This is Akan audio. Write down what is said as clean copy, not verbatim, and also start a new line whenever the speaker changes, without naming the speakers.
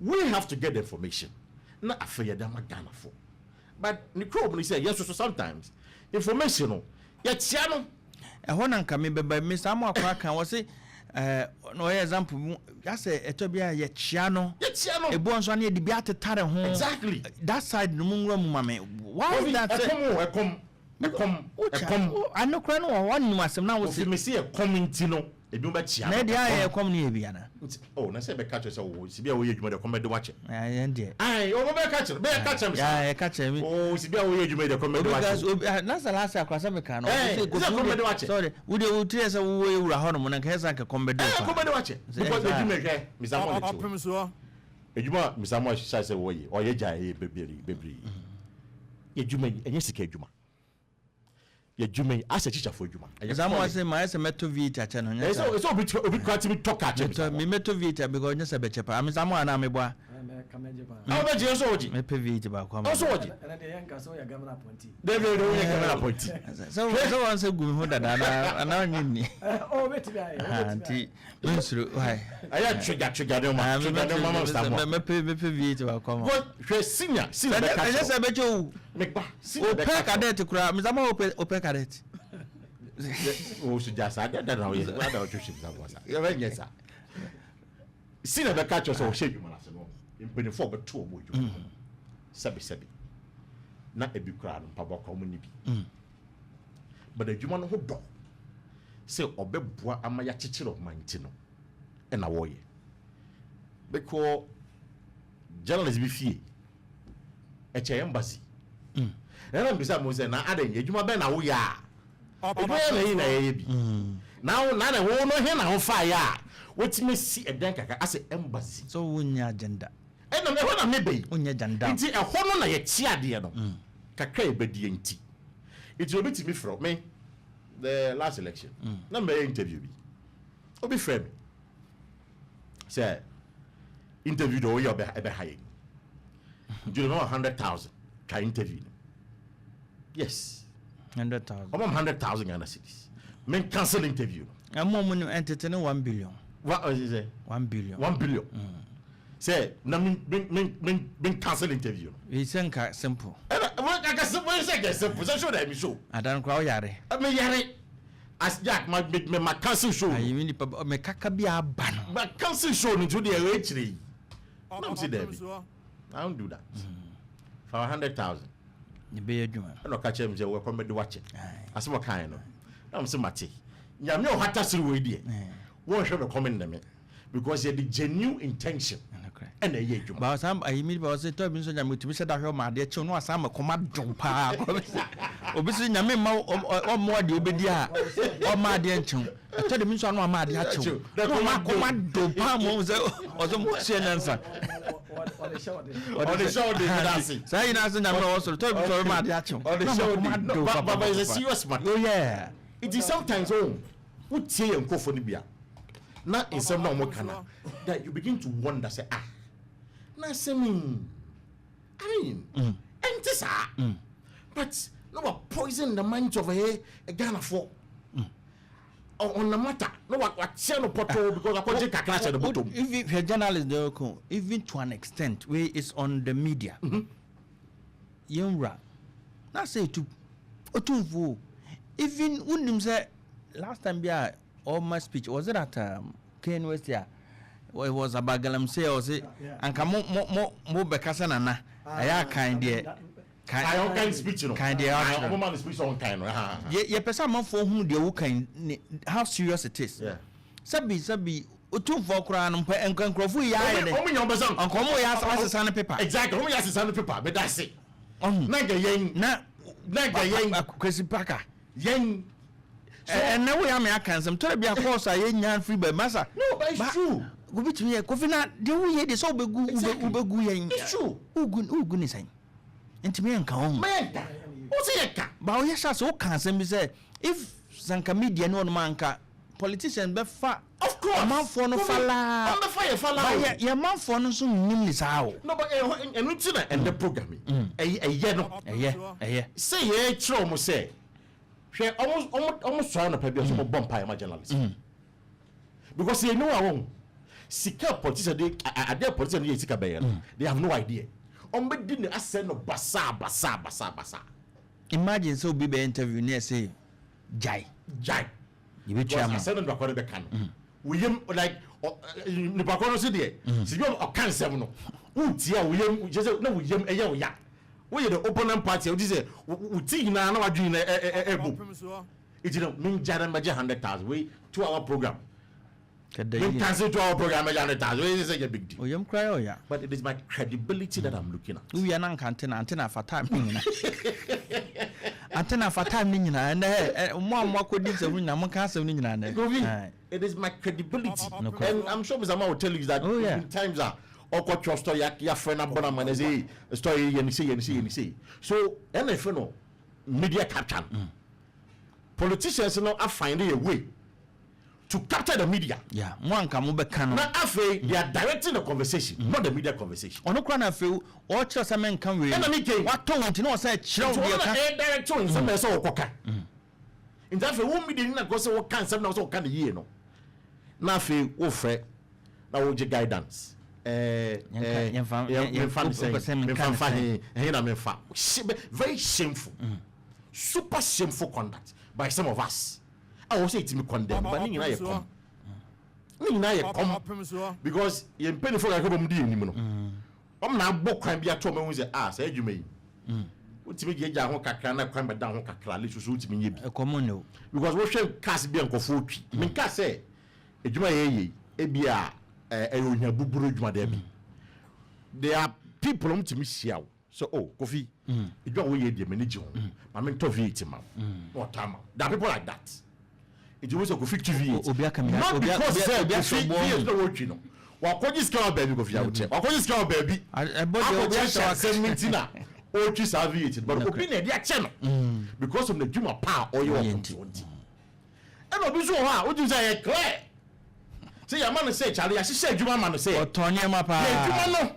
we have to get the information. Not afraid that I'm gonna for. But the problem is yes, so sometimes information yet channel.
A one can be by Miss Amo Crack and was it no example. I say a Tobia yet channel. A bonds on the Beata Tara home. Exactly. That side the moon room, mammy. Why is that? I know Crano or one was now was me see a commentino. Maybe I come near Vienna.
Oh, I said, catch us. Oh, Sibia, you made a comment to watch it.
I end
I catch him.
I catch him.
Oh, Sibia, you made a comment to watch it.
That's the last across American. Sorry, would you tears away a hormone and has like a combat?
Come and watch it. Because you make Miss Opemsuo. You want Miss Amo says away, or ye jay, baby. You may, and yes, Juma. You may ask a teacher for Juma.
Someone say my meto vita channel.
It's all bit talk at
me meto vita because just a better. I mean, someone I'm a boy. I'm
just
me vita about come.
Also,
so once a good and I need.
Oh, wait,
auntie. Why?
I had trigger.
Me vita about come.
What? Senior,
I just a bet you. Opec cadet to cry. Miss Amo Opec cadet.
Oh, so just I don't know. Yes, sir. See the catch us or shape you, man. In Penny for but 2 more. Sabi. Not a big crowd and Papa community. But the human who dog say, Obe bois a maya chichil of mine, Tino, and a warrior. Because journalists be fee. At your embassy. And I'm beside Moses and I added you, my ben, we are. Now, none of one him on fire. What me see a dank as an embassy.
So, when your agenda.
And I'm never maybe
when you're done.
It's a hormone like a chia dear. Cacay bedient. It will be to me from me the last election. Number interview me. Or be friend. Say, interview the way you're behind. Do you know 100,000 can interview? Yes.
100,000.
About 100,000 Ghana cities. Men cancel interview.
A moment entertain 1 billion.
What is it?
1 billion.
1 billion. Say, no, men cancel interview.
It's simple.
I can say simple. So that me show.
I don't cry yare.
I mean yare. As Jack might make me my cancel show.
I mean, me kakabia ban.
My cancel show into the actually. Don't see that. I don't do that. For 100,000.
You be a Juma.
I don't catch him. They will come to watch it. As what kind of? I'm so mati. You have no hatas with you. One should recommend them because you had the genuine intention. And a year. But
some I mean, was it to be so that we said that my dear children was some command jump. Obviously, Yamima or more the Obedia or my dear children. I told him so my dear children. The command jump or the motion answer. On the show, saying as I'm also talking to my dear children. On the show, Baba is a serious man. Oh, yeah.
It is sometimes home. Would say and go for Libya. Not in some normal canal that you begin to wonder, say, not say me. I mean, and this but no poison the mind of a Ghana for. On the matter, no what channel portal because I can't take a class at the bottom.
If a journalist, even to an extent, where it's on the media, Yumra, not say to even when say last time, yeah. All my speech was it at Kane West here? Well, it was about Galamsey or say, and come more Becasana. I kind dear. Kind
speech,
kind
dear. Woman speech on time.
Ye, person for whom the kind how serious it is. Sabi, Utu for crown and Crawford. And come we ask us a son of paper. Exactly, only as a son of paper, but that's it. Naga Yang, Naga Yang, Kwesi Paka, Yang. And now we are Americans. I'm telling you, of course, I ain't free by massa. No, but it's true. Go to me, Cofina, do we hear this all be good? It's true. Who goodness, and to me and come. What's it? But yes, I so can't say if Sanka media no manka politician be far. Of course, a man for no falla. On the fire, falla. Your man for no soon means how. No, but and the programming. A year. Say, yeah, Tromo say. She almost trying to pay some bump by my journalist. Because you know I won't.
sika politician they are politician they sika be they have no idea on be din asɛ no basa.
Imagine so be interview near say jai you be chairman
asɛ no bakɔ be kan we yam like ni bakɔ no se de si bi o kan sɛm no utia we yam je say na we yam ɛyɛ o ya we the opponent party we say uti na wadwin na ebu it you know me jara maje 100,000 we 2-hour program we cancel 2-hour program maje 100,000 we say a big deal
oyam cry oh yeah
but it is my credibility that I'm looking at
we are nan antena for time antena for time ni nyina na mo akodi se hu nyina mo ka se hu nyina na
it is my credibility and I'm sure Mr. will tell you that in times are or trust story ya friend abona man say story you say so and if you know media capture politicians now are finding a way to capture the media
mo anka mo be kan
na afi they are directing the conversation not the media conversation
ono kra na afi o kire se men kan we what to want no say kire
o ka directing some me say okoka in that way media na go say o kan some na so kan the year no na afi wo frɛ na wo give guidance very shameful super shameful conduct by some of us. I will say it me condemn but ni na ye come because ye pay for like bom di enim no na agbo kwan bia to me say say adwuma yi utimi ge ja ho kakra na kwan be da ho kakra le susu utimi nye bi
common no
because we hwe cast bi enkofo otwi me ka say adwuma ye ebia onya buburu adwuma da bi there are people to me share so Kofi adwuma we ye de me ni je ho ma me to VAT ma what time there are people like that it was a Kofi TV not because Kofi is not working no wa koji scam baby Kofi ya uche wa koji scam baby I say mintina o chi service but opinion dey ache no because of the juma pa or you want and obi so ha o ju say clear say your man say Charlie ya hye adwuma man say
otonye ma pa
adwuma no